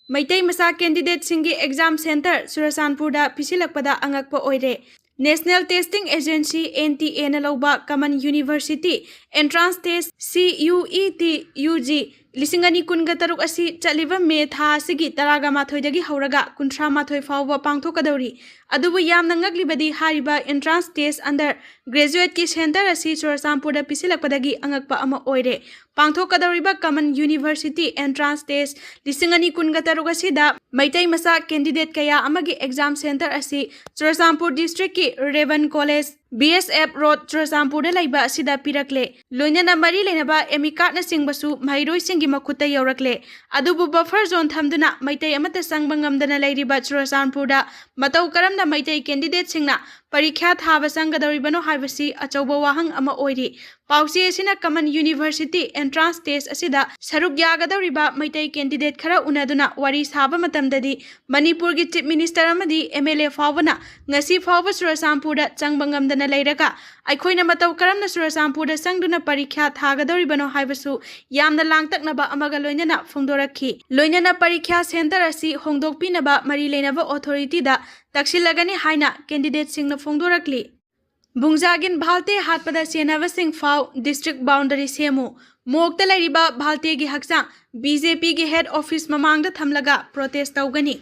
Meitei masa candidate singi exam center Churachandpurda pisilkpada angakpa oire. National Testing Agency NTA na lauba Common University Entrance Test CUET UG Lisingani kungataruk asi chaliba me tha sigi taraga mathoidagi hauraga kunthra mathoi fawba pangthokadori. Adubu yamna ngaglibadi hariba entrance test under graduate ki center asi Churachandpurda pisilkpadagi angakpa ama oire. Pangthokadoriba Common University Entrance Test Lisingani kungataruk asida Meitei masa candidate kaya amagi exam center asi Churachandpur district ki Raven College BSF Road Churachandpurda laiba asida pirakle. Loinana mari lenaba emikat na singbasu mairoi singi makuta yaurakle. Adubu buffer zone thamduna Meitei amata sangba ngamdana lairiba Churachandpurda matau karamna Meitei candidate singna parikha thaba sangadoribano haibasi achauba wahang ama oiri. Pausi asina Common University Entrance Test asida saruk yagadoriba Meitei candidate khara unaduna wari saba matamdadi Manipur gi Chief Minister amadi MLA fawbana ngasi fawba Churachandpurda changba ngamdana lairaga aikoina matau karamna Churachandpurda sangduna parikha thagadoribano haibasu yamna langtaknaba amaga loinana phongdorakhi. Loinana parikha center asi hongdokpinaba mari leinaba authority da taksilagani haina candidate singna phongdorakli. Bungjagin Bhalte Hatpada Senava Singh Fau District Boundary Semu Mokta Lariba Bhalte gi Haksang BJP gi Head Office Mamangda Thamlaga Protest Taugani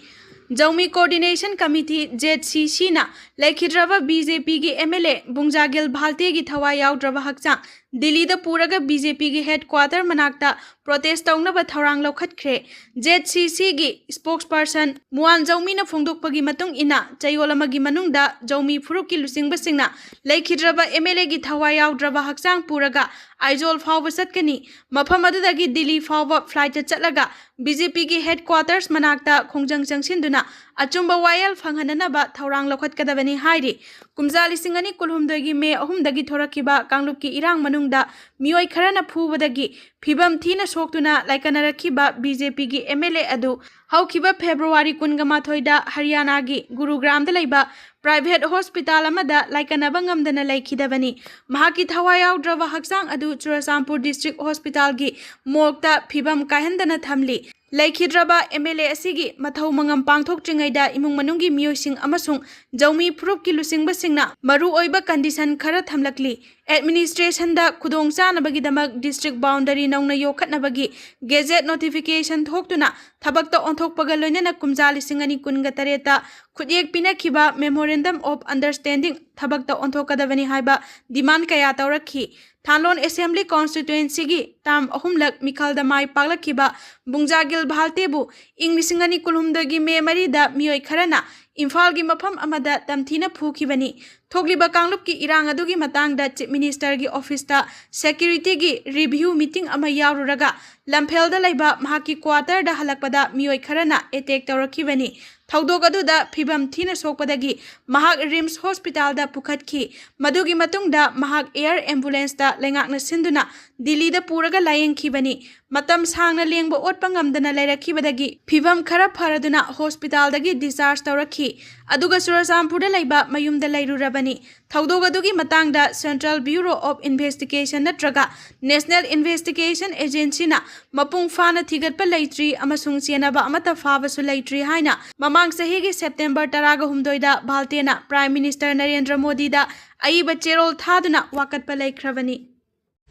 Jaumi Coordination Committee ZCC na Laikhidrava BJP gi MLA Bungjagil Bhalte gi Thawa Yaudrava Haksang Delhi da Puraga BJP gi headquarter manakta protest taungnaba thaurang lokhatkre. ZCC gi spokesperson Muan Jaumi na phongdokpagi matung ina chayolamagi manungda Jaumi Furuki lusingba singna Laikhidrava MLA gi Thawa Yaudrava Haksang Puraga Aizol fawba satkani mafam adudagi Delhi fawba flight chatlaga BJP gi headquarters manakta khongjang changsinduna achumba wayal phanghananaba thaurang lokhatkadabani hairi. Kumjali singani kulhumdagi me ahumdagi thorakiba kanglupki irang manungda mioi kharana phubadagi phibam thina soktuna laikanarakiba BJP gi MLA adu haukiba February 18 da Haryana gi Gurugram da laiba private hospital amada laikanaba ngamdana laikhidabani. Mahaki Thawa Yaudrava Haksang adu Churachandpur district hospital gi morgta phibam kahendana thamli. Laikhidraba MLA asigi mathau mangam pangthoktringaida imung manunggi miyosing amasung Jaumi Phurupki lusingba singna maru oiba condition khara thamlakli. Administration da khudongchanabagi district boundary naungna yokhatnabagi gazette notification thoktuna thabakta onthokpaga loinana kumjali singani kunga tareta khudek pinakhiba memorandum of understanding thabakta onthokadabani haiba demand kaya tawrakhi. Thalon Assembly Constituency gi tam ahumlak mikhalda mai paglakhiba Bungjagil Bhaltebu Inglisingani kulhumdagi me marida mioi kharana Imphal gi mafam amada tamthina phukibani. Thogliba kanglupki irang adugi matangda Chief Minister gi office ta security gi review meeting ama yaururaga lamphel da laiba mahaki quarter da halakpada mioi kharana attack tawrakibani. Thaudok aduda phibam thina sokpadagi mahak Rims Hospital da pukhatkhi. Madugi matungda mahak air ambulance da lengakna sinduna Delhi da puraga layengkhibani. Matam sangna lengba otpa ngamdana lairakhibadagi phibam khara pharaduna hospital dagi discharge tawrakhi. Aduga Churachandpurda laiba mayumda lairurabani. Thaudok adugi matangda Central Bureau of Investigation natraga National Investigation Agency na mapung fana thigatpa laitri amasung chenaba amata fabasu laitri haina mamang sahigi September 18 da Bhaltena Prime Minister Narendra Modi da aiba cherol thaduna wakatpa laikhrabani.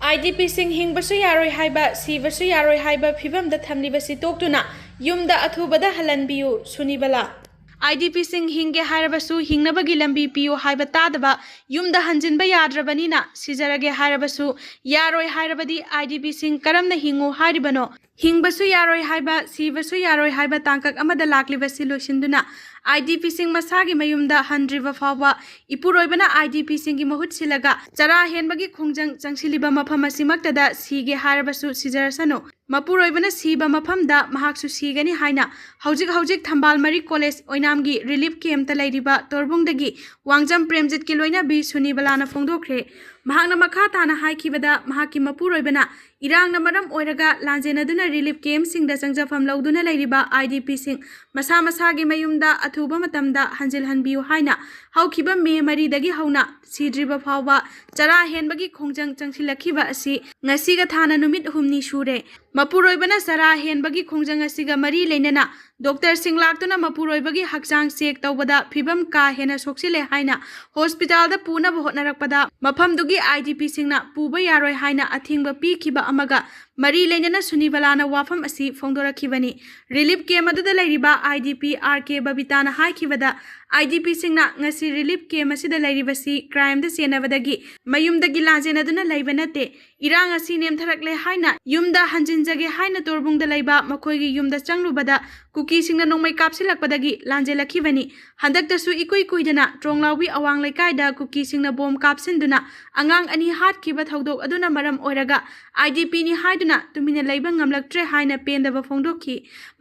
IDP sing hingbasu yaroi haiba sibasu yaroi haiba phibam da thamlibasi toktuna yumda athubada halanbiyu sunibala. IDP sing hinge harabasu hingnabagi lambi piyo haiba tadaba yumda hanjinba yadrabanina sijarage harabasu yaroi harabadi IDP sing karamna hingu haribano hingbasu yaroi haiba sibasu yaroi haiba tangkak amada laklibasi loisinduna IDP sing masagi mayumda handriba fawa ipuroibana IDP singi mahut silaga chara henbagi khongjang changsiliba mafam asimaktada sige harabasu sijarasano mapuroibana siba mafamda mahaksu sigani haina haujik thambal mari college oinamgi relief camp ta lairiba torbungdagi wangjam premjit ki loina bi sunibalana phongdokre mahakna makha tana haikibada mahaki mapuroibana irangna maram oiraga lanjenaduna relief camp singda changjafam lauduna leiriba IDP sing masa masagi mayumda athuba matamda hanjil hanbiu haina haukiba me mari dagi hauna sidriba phawba chara henbagi khongjang changsilakhiba asi ngasiga thana numit humni shure mapuroibana chara henbagi khongjang asiga mari leinana Dr. Singh laktuna mapuroibagi hakchang check tawbada phibam ka hena soksile haina hospital da puna hotnarakpada mafamdugi IDP singna puba yaroi haina athingba pikhiba amaga mari leinana sunibalana wafam asi phongdorakhibani relief camp aduda leiriba IDP RK babitana haikibada IDP singna ngasi relief camp asida leiribasi crime da senabadagi mayumdagi lanjenaduna leibanate irang asi nemtharakle haina yumda hanjinjage haina torbungda leiba makhoigi yumda changlubada kuki singna nongmei kapsilakpadagi lanjelakhibani handaktasu ikui kuidana tronglawbi awang leikaida kuki singna bom kapsinduna angang ani hatkhiba thodok aduna maram oiraga IDP ni haiduna tumina leiba ngamlaktre haina pendaba phongdokhi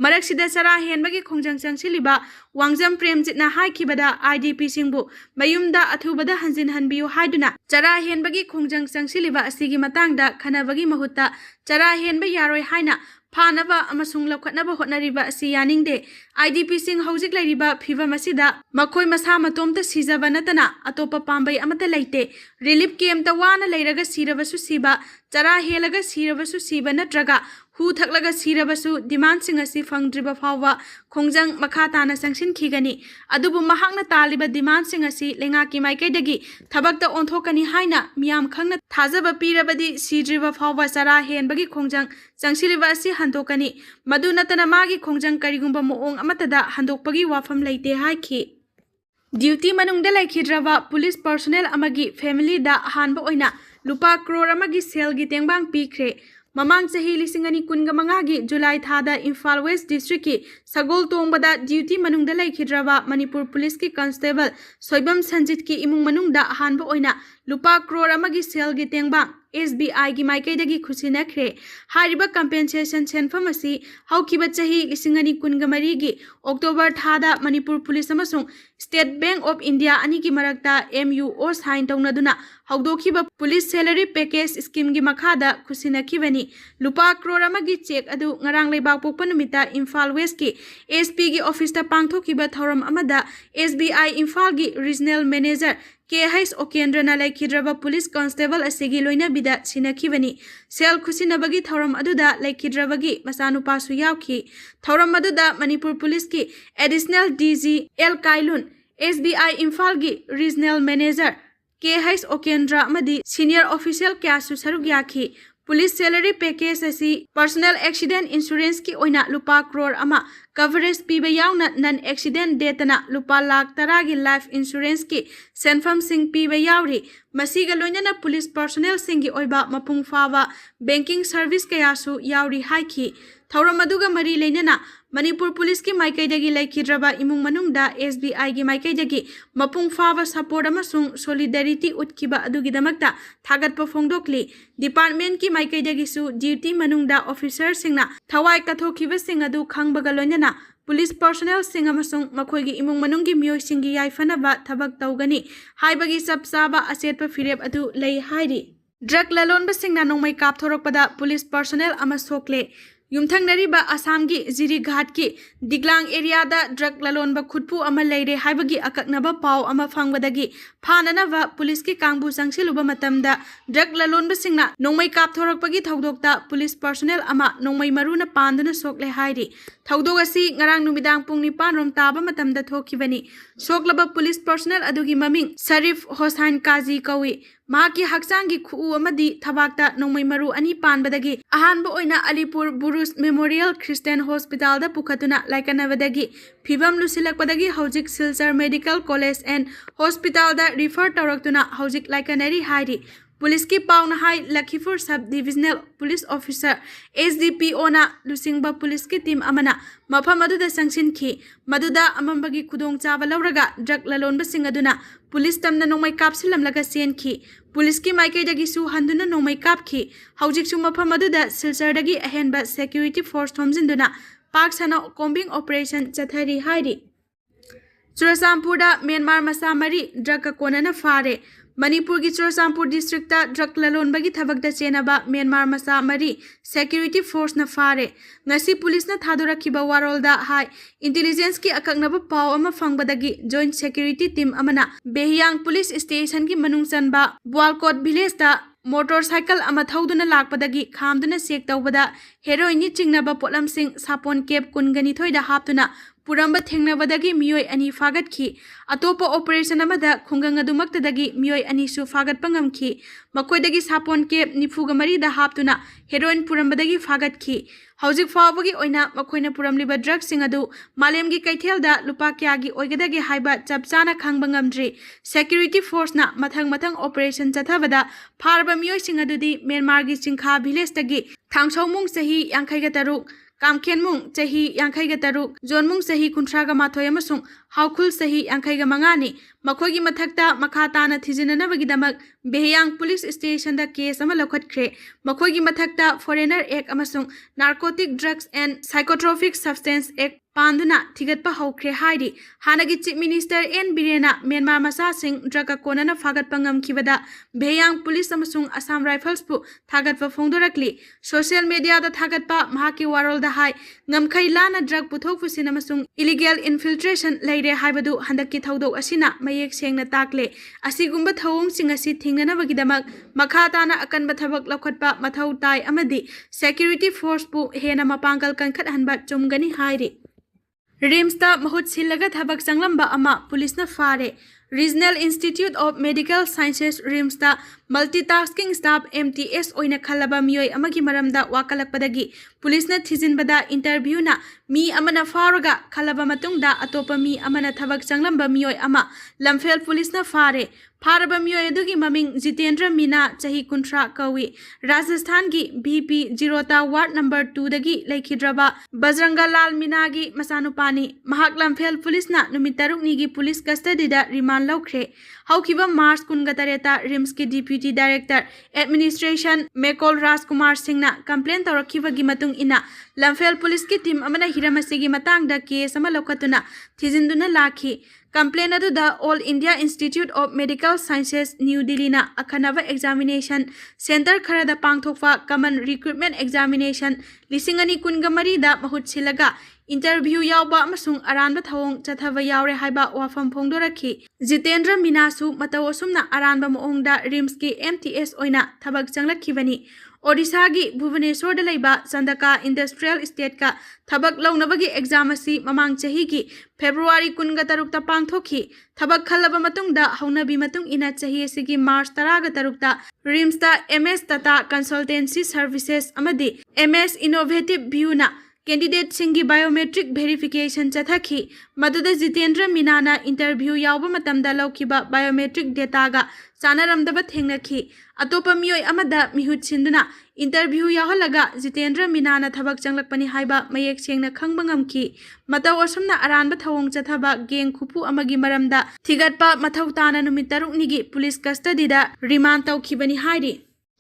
maraksida sara henbagi khongjang changsiliba wangjam premjitna haikibada IDP singbu mayumda athubada hanjin hanbiu haiduna chara henbagi khongjang changsiliba asigi matangda khanabagi mahutta chara henba yaroi haina Phanaba amasung lakhatnaba hotnariba asi yaningde IDP sing hojik lairiba phiba masida makhoi masa matomta sijaba natana atopa pambai amata leite relief camp ta wana leiraga sirabasu siba chara helaga sirabasu siba natraga hu thaklaga sirabasu demand sing asi phangdriba phawwa khongjang makha tana sangsin khigani adubu mahakna taliba demand sing asi lenga ki maikaidagi thabakta onthokani haina miyam khangna thajaba pirabadi sidriba phawwa chara henbagi khongjang changsiliba asi handokani madu natana magi khongjang karigumba moong amatada handokpagi wafam leite haiki duty manungda laikhidraba police personnel amagi family da hanba oina lupa crore amagi sel gi tengbang pikre Mamang sahi lisingani kunga mangagi July thada Imphal West District ki Sagol tongbada duty manungda laikhidraba Manipur Police ki Constable Soibam Sanjit ki imung manungda hanba oina lupa crore amagi sel gi tengbang SBI gi maikaidagi khusinakre hariba compensation senfam asi haukiba chahi lisingani kunga mari gi October thada Manipur Police amasung State Bank of India ani ki marakta MUO sign tawnaduna haudokhiba police salary package scheme gi makhada khusinakibani lupa crore amagi check adu ngarang leibak pokpa numita Imphal West ki SP gi office ta pangthokiba thoram amada SBI Imphal gi regional manager KH Okendrana laikhidraba police constable asigi loina bida sinakibani sel khusinabagi thoram aduda laikhidrabagi masanupa su yawki thoram aduda Manipur Police ki additional DG L Kailun SBI Imphal gi regional manager KH Okendra amadi senior official kya su saruk yakhi Police salary package asi personal accident insurance ki oina lupa crore ama coverage piba yauna non accident detana lupa lakh taragi life insurance ki senfam sing piba yauri masiga loinana police personnel singi oiba mapung fawa banking service kaya su yauri haiki thauram aduga mari leinana Manipur Police ki maikaidagi laikhidraba imung manungda SBI gi maikaidagi mapung fawa support amasung solidarity utkiba adugidamakta thagatpa phongdokli department ki maikaidagi su duty manungda officer singna thawai kathokhiba sing adu khangbaga loinana police personnel sing amasung makhoigi imung manunggi miyoi singi yaifanaba thabak tawgani haibagi sapsaba asetpa firep adu lei hairi drug lalonbasingna nongmei kapthorokpada police personnel ama sokle Yumthangnariba Assam gi Jiri Ghat ki Diglang area da drug lalonba khutpu ama leire haibagi akaknaba pau ama phangbadagi phananaba police ki kangbu sangsiluba matamda drug lalonba singna nongmei kapthorakpagi thodokta police personnel ama nongmei maruna panduna sokle hairi thodok asi ngarang numidang pung 9 rom taba matamda thokhibani soklaba police personnel adugi maming Sharif Hossain Kazi kawi Mahaki haksangi khu amadi thabakta nongmei maru ani panbadagi ahanba oina Alipur Burus Memorial Christian Hospital da pukhatuna laikanabadagi phibam lusilakpadagi hojik Silchar Medical College and Hospital da refer tawraktuna hojik laikanari hairi Police ki pauna hai Lakhipur Sub Divisional Police Officer SDPO na lusingba police ki team amana mafam aduda sangsin khi maduda amambagi khudong chawa lauraga drug lalonba singaduna police tamna nongmai kapsilamlaga sen khi police ki maikai dagi su handuna nongmai kap khi hojik su mafam aduda Silchar dagi ahenba security force thomjinduna pak sana combing operation chathari hairi Churasampurda Myanmar masa mari drug ka konana fare Manipur की Churachandpur district drug ललोनबगी थबकदा चेनबा Myanmar मचा मरी security force न फारे ngasi police न थादोरखिबा वारोलदा high intelligence की अकक्नबा पाव अमा फंगबदगी joint security team अमना बेहियांग police station की मनुंग चनबा बुआलकोट village दा मोटरसाइकिल अमा थौदुना लाकपदगी खामदुना चेक तौबदा हेरोइन नि चिंगनबा पोटलमसिंग सापोन केप कुनगनी थोइदा हापतुना पुरंबा थेंगनबदगी मियोय अनि फागतखि अतोपा ऑपरेशन अमदा खुंगंग अदुमक्तदगी मियोय अनि सु फागतपा ngamखि मकोइदगी सापोन केप निफुगा मरीदा हापतुना हेरोइन पुरंबदगी फागतखि हौजिक फावबगी ओइना मखोइना पुरमलिबा ड्रग सिंग अदु मालेमगी कैथेलदा लुपा क्यागी ओइगदगी हाइबा चपचाना खांगबा ngamdri सिक्योरिटी फोर्स ना मथंग मथंग ऑपरेशन चथबदा फारबा मियोय सिंग अदुदी म्यांमार गी चिंखा विलेज तगी थांगसौमुंग सही 53 कामखेनमुंग सही 53 जोनमुंग सही 38 हाउखुल सही 85 मखोगी मथक्ता मखाताना थिजिननबगिदमक बेहियांग पुलिस स्टेशन दा केस अमा लौखटख्रे मखोगी मथक्ता फॉरेनर एक्ट अमसुंग narcotic drugs and psychotropic substance act पांदुना थिगतपा हौख्रे हाइरी हानगी चीफ मिनिस्टर एन बिरेना म्यांमार मसा सिंह ड्रग कोनना फागतपा ngamखिबदा बेहियांग पुलिस अमसुंग असम राइफल्स पु थागतपा फोंदोरकली सोशल मीडिया दा थागतपा महाकी वारोलदा हाई ngamkhai लाना ड्रग पुथोक पुसिन अमसुंग इलीगल इन्फिल्ट्रेशन लैरे हाइबदु हंदकी थौदोक असिना मयेक सेंगना ताकले असिगुंबा थौंग सिंग असि थिंगनबगिदमक मखाताना अकनबा थबक लौखटपा मथौ ताई अमदि सिक्योरिटी फोर्स पु हेना मपांगल कनखत हनबा चुमगनी हाइरी रिम्स महुत सिलगा थबक चंगलंबा अमा पुलिस न फारे regional institute of medical sciences RIMS multitasking staff MTS ओइना खलबा मियोय अमगी मरमदा वाकलकपदगी पुलिस न थिजिनबदा इंटरव्यू ना मी अमना फारगा खलबा मतुंगदा अतोपा मी अमना थबक चंगलंबा मियोय अमा लमफेल पुलिस न फारे फारबा मियोय अदुगी ममिंग जितेंद्र मीना चही 19 कवी राजस्थान की BP 0 वार्ड नंबर 2 दगी लेखिद्रबा बजरंगा लाल मीनागी मसानुपानी महाक लमफेल पुलिस ना नुमित तरुकनी की पुलिस कस्टडीदा रिमांड लौख्रे हौखिबा मार्च 19 रिम्स के deputy director administration मेकोल Rajkumar Singh complain तौरखिबगी मतुंग इना लमफेल पुलिस की टीम अमना हिरमसिगी मतंगदा केस अमा लौखतुना थिजिंदुना लाखी कंप्लेन अदुदा all India institute of medical sciences new Delhi ना अखनव एग्जामिनेशन सेंटर खरदा पांगथोकफा कमन रिक्रूटमेंट एग्जामिनेशन 2023 दा महुत सिलगा इंटरव्यू यावबा अमसुंग अरानबा थवोंग चथबा यावरे हाइबा वाफम फोंदोरखी जितेंद्र मीनासु मतौ असुमना अरानबा मोंगदा रिम्स की MTS ओइना थबक चंगलखिबनी ओडिशा की भुवनेश्वर लेबा चंदका इंडस्ट्रियल स्टेट का थबक लौनबगी एग्जाम असी ममांग चही की फेब्रुआरी 23 पांगथोखी थबक खलबा मतुंगदा हौनबी मतुंग इना चही असिगी March 13 RIMS MS Tata consultancy services अमदी MS इनोवेटिव व्यू ना कैंडिडेट सिंगी बायोमेट्रिक वेरिफिकेशन चथखी मदुदा जितेंद्र मीनाना इंटरव्यू यावबा मतमदा लौखिबा बायोमेट्रिक डेटागा चानरमदबा थेंगनखी अतोपा मियोय अमदा मिहुत सिंदुना इंटरव्यू याहलगा जितेंद्र मीनाना थबक चंगलकपनी हाइबा मयेक सेंगना खंगबा ngamखी मतौ असुमना अरानबा थवोंग चथबा गेंग खुपु अमगी मरमदा थिगतपा मथौ ताना नुमित तरुकनिगी पुलिस कस्टडीदा रिमांड तौखिबनी हाइरी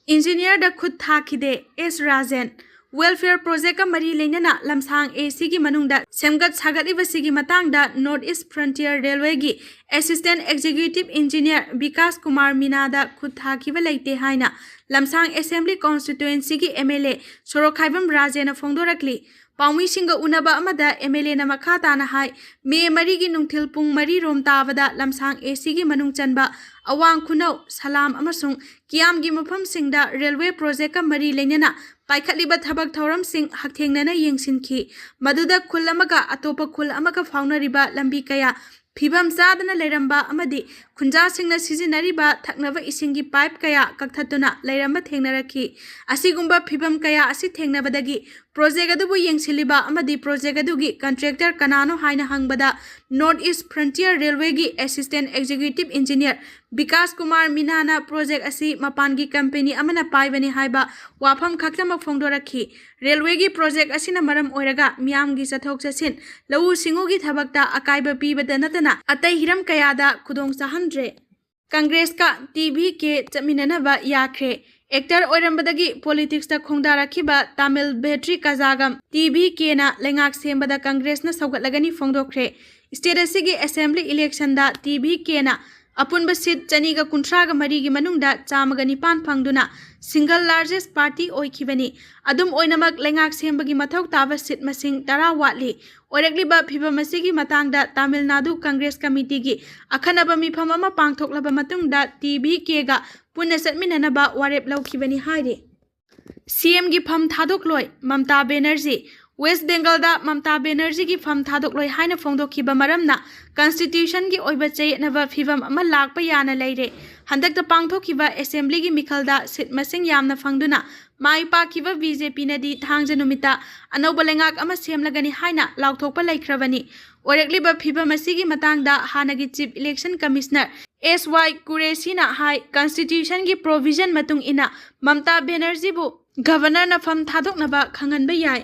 इंजीनियर दा खुद थाखिदे S राजन वेलफेयर प्रोजेक्ट का मरी लेना लमसांग AC की मनुंगदा सेमगत सागतिबसिगी मतंगदा नॉर्थ ईस्ट फ्रंटियर रेलवे की assistant executive engineer Vikas Kumar मीनादा खुद थाखिबा लेते हाइना लमसांग असेंबली कॉन्स्टिट्यूएंसी की MLA सोरोखाइबम राजेना फोंदोरकली पाउमी सिंग उनबा अमदा MLA ना मखा ताना हाई मे मरी की नुंगथिल पुंग मरी रोम ताबदा लमसांग AC की मनुंग चनबा अवांग खुनौ सलाम अमसुंग कियाम की मफम सिंगदा रेलवे प्रोजेक्ट का मरी लेना पाइखलिबा थबक थौरम सिंग हकथेंगना येंगसिनखी मदुदा खुल अमगा अतोपा खुल अमगा फाउनरिबा लंबी कया फिबम चादना लेरंबा अमदी खुंजा सिंगना सिजिनरिबा थकनबा इसिंगी पाइप कया कक्थतुना लेरंबा थेंगनरखी असिगुंबा फिबम कया असि थेंगनबदगी प्रोजेक्ट अदुबु येंगसिलिबा अमदी प्रोजेक्ट अदुगी कॉन्ट्रैक्टर कनानो हाइना हंगबदा नॉर्थ ईस्ट फ्रंटियर रेलवे की assistant executive engineer Vikas Kumar मीनाना प्रोजेक्ट असी मपानगी कंपनी अमना पाइबनी हाइबा वाफम खक्तमक फोंदोरखी रेलवे की प्रोजेक्ट असिना मरम ओइरगा मियामगी चथोक चसिन लऊ सिंगुगी थबकता अकाइबा पीबदा नतना अतै हिरम कयादा खुदोंग चाहंद्रे कांग्रेस का TVK चमिननबा याख्रे एक्टर ओइरंबदगी पॉलिटिक्स ता खोंदारखिबा तमिल बैटरी कजागम TVK ना लेंगाक सेंबदा कांग्रेस ना सौगतलगनी फोंदोख्रे स्टेट असिगी असेंबली इलेक्शन दा TVK ना अपुनबा सीट चनीगा कुंथ्रागा मरीगी मनुंगदा चामगा निपान फंगदुना सिंगल लार्जेस्ट पार्टी ओइखिबनी अदुम ओइनमक लेंगाक सेंबगी मथौ ताबा सीट मसिंग 10 वाटली ओइरगलिबा फिबम असिगी मतांगदा तमिलनाडु कांग्रेस कमिटीगी अखनबा मिफम अमा पांगथोकलबा मतुंगदा TVK गा पुन्ना सत्मिननबा वारेप लौखिबनी हाइरे CM गी फम थादोकलोय ममता बेनर्जी वेस्ट बेंगल दा ममता बेनर्जी की फम थादोकलोय हाइना फोंदोखिबा मरमना कॉन्स्टिट्यूशन की ओइबा चेयनबा फिबम अमा लाकपा याना लेरे हंदकता पांगथोखिबा असेंबली की मिखलदा सीट मसिंग यामना फंगदुना माई पाकिबा BJP नदी थांगजा नुमिता अनौबा लेंगाक अमा सेमलगनी हाइना लाउथोकपा लैख्रबनी ओरगलिबा फिबम असिगी मतांगदा हानागी चीफ इलेक्शन कमिश्नर SY कुरेसीना हाई कॉन्स्टिट्यूशन की प्रोविजन मतुंग इना ममता बेनर्जी बु गवर्नर ना फम थादोकनबा खंगनबा याय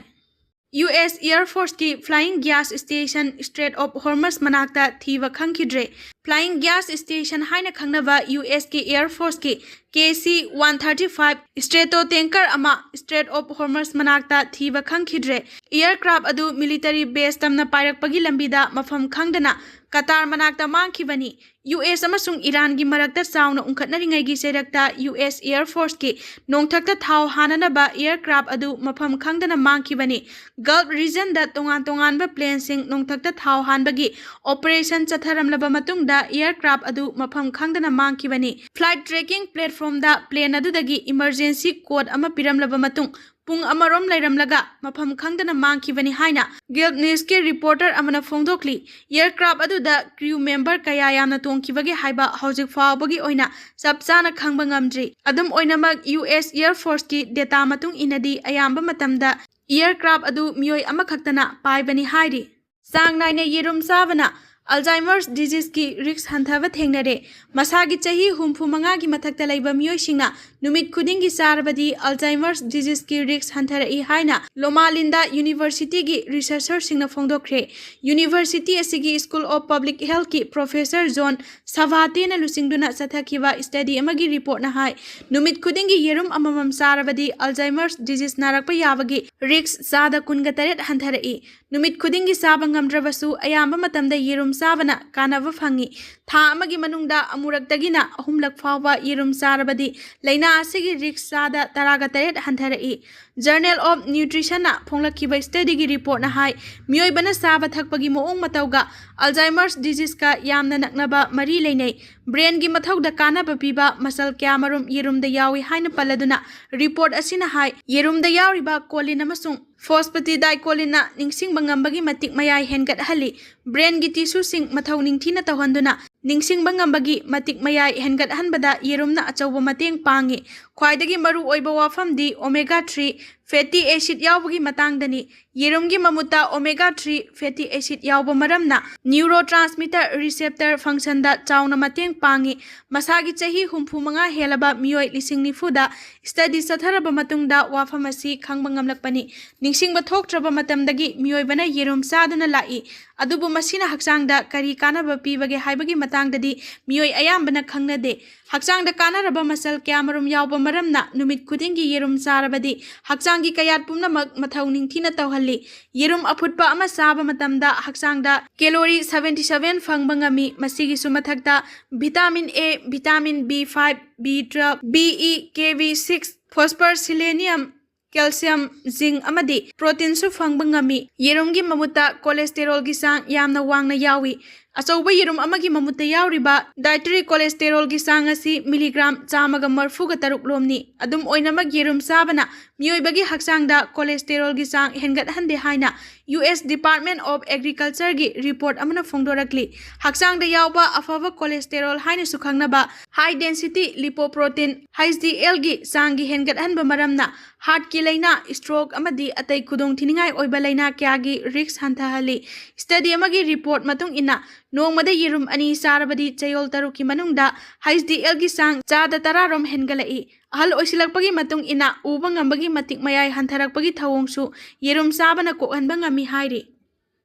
US Air Force की flying gas station strait of Hormuz मनाक्ता थीवा खंखिद्रे फ्लाइंग गैस स्टेशन हाइना खंगनबा US की एयर फोर्स की KC-135 स्ट्रेटो टैंकर अमा स्ट्रेट ऑफ हॉर्मस मनाक्ता थीवा खंखिद्रे एयरक्राफ्ट अदु मिलिटरी बेस तमना पायरकपगी लंबिदा मफम खंगदना कतार मनाक्ता मांगखिबनी US अमसुंग ईरान की मरक्ता चाउना उंखटनरिंगैगी सेरक्ता US एयर फोर्स की नोंथक्ता थाव हाननबा एयरक्राफ्ट अदु मफम खंगदना मांगखिबनी गल्फ रीजन दा तोंगान तोंगानबा प्लेनसिंग नोंथक्ता थाव हानबगी ऑपरेशन चथरमलबा मतुंगदा एयरक्राफ्ट अदु मफम खंगदना मांगखिबनी फ्लाइट ट्रैकिंग प्लेटफॉर्म दा प्लेन अदुदगी इमरजेंसी कोड अमा पिरमलबा मतुंग पुंग अमरोम लैरमलगा मफम खंगदना मांगखिबनी हाइना गिल्फ न्यूज के रिपोर्टर अमना फोंदोकली एयरक्राफ्ट अदुदा क्रू मेंबर कया यामना तोंखिबगे हाइबा हौजिक फावबगी ओइना सबचाना खंगबा ngamdri अदुम ओइनामक US एयर फोर्स की डेटा मतुंग इनदी अयाम्बा मतमदा एयरक्राफ्ट अदु मियोय अमखक्तना पाइबनी हाइरी सांग नाइने येरुम साबना अल्जाइमर्स डिजीज की रिक्स हंथाबा थेंगनरे मसागी चाही 65 की मथक्ता लैबा मियोयसिंगना नुमित खुदिंगी सारबदी अल्जाइमर्स डिजीज की रिक्स हंथरई हाइना लोमालिंदा यूनिवर्सिटी की रिसर्चर सिंगना फोंदोखरे यूनिवर्सिटी असिगी स्कूल ऑफ पब्लिक हेल्थ की प्रोफेसर जॉन सवातेना लुसिंगदुना सथाखिबा स्टडी अमगी रिपोर्ट ना हाय नुमित खुदिंगी येरुम अममम सारबदी अल्जाइमर्स डिजीज नारकपा याबगी रिक्स सादा 19 हंथरई नुमित खुदिंगी साबा ngamdrabasu अयाम्बा मतमदा येरुम साबना कानाबा फंगी था अमगी मनुंगदा अमुरक्तगिना अहुमलक फावबा येरुम सारबदी लैना आसिगी रिक्स सादा 13 हंथरई जर्नल ऑफ न्यूट्रिशन ना फोंगलखिबा स्टडी की रिपोर्ट ना हाय मियोयबना साबा थकपगी मोंग मतौगा अल्जाइमर्स डिजीज का यामना नकनबा मरी लैनै ब्रेन की मथौदा कानाबा पीबा मसल क्यामरुम येरुमदा यावी हाइना पल्लदुना रिपोर्ट असिना हाय येरुमदा यावरिबा Colin अमसुंग फोस्फेटिडाइकोलिना निंगसिंगबा ngambagi matik mayai hengat hali brain gi tissue sing mathau ningthina tawhanduna ningsingba ngambagi matik mayai hengat hanbada yerumna achawba mateng pangi khwaidagi maru oiba wafam di omega 3 fatty acid yawbagi matangdani yerumgi mamuta omega 3 fatty acid yawba maramna neurotransmitter receptor function da chauna mateng pangi masagi chahi 65 helaba miyoi lising nifuda study satharaba matungda wafam asi khangba ngamlakpani ningsingba thoktraba matamdagi miyoibana yerum saduna lai adubu masina haksangda kari kanaba pibage haibagi matangdadi miyoi ayambana khangnade haksangda kanaraba masal kyamarum yawba maramna numit khudingi yerum sarabadi haksangi kayat pumnamak mathau ningthina tawhalli yerum aphutpa ama saba matamda haksangda calorie 77 fangbangami masigi sumathakta vitamin A vitamin B5 B12 BE KV6 phosphorus selenium calcium zinc अमदी protein सु फंगबंगमी येरुम की ममुता cholesterol की सांग यामना वांगना यावी अचौबा येरुम अमगी ममुता यावरिबा dietary cholesterol की सांग असी मिलीग्राम 130 लोमनी अदुम ओइनमक येरुम साबना मियोइबगी हक्सांगदा कोलेस्टेरोल की सांग हेंगत हंदे हाइना US डिपार्टमेंट ऑफ एग्रीकल्चर की रिपोर्ट अमना फोंदोरकली हक्सांगदा यावबा अफाबा कोलेस्टेरोल हाइना सुखंगनबा हाई डेंसिटी लिपोप्रोटीन HDL की सांग की हेंगत हनबा मरमना हार्ट की लैना स्ट्रोक अमदी अतै खुदोंग थिनिंगाई ओइबा लैना क्यागी रिक्स हंथहली स्टडी अमगी रिपोर्ट मतुंग इना नोंगमदा येरुम अनि सारबदी चयोल तरु की मनुंगदा HDL की सांग चादा 10 रोम हेनगलई अहल ओइसिलकपगी मतुंग इना उबा ngambagi matik mayai हंथरकपगी थवोंगसु येरुम साबना कोहनबा ngami हाइरी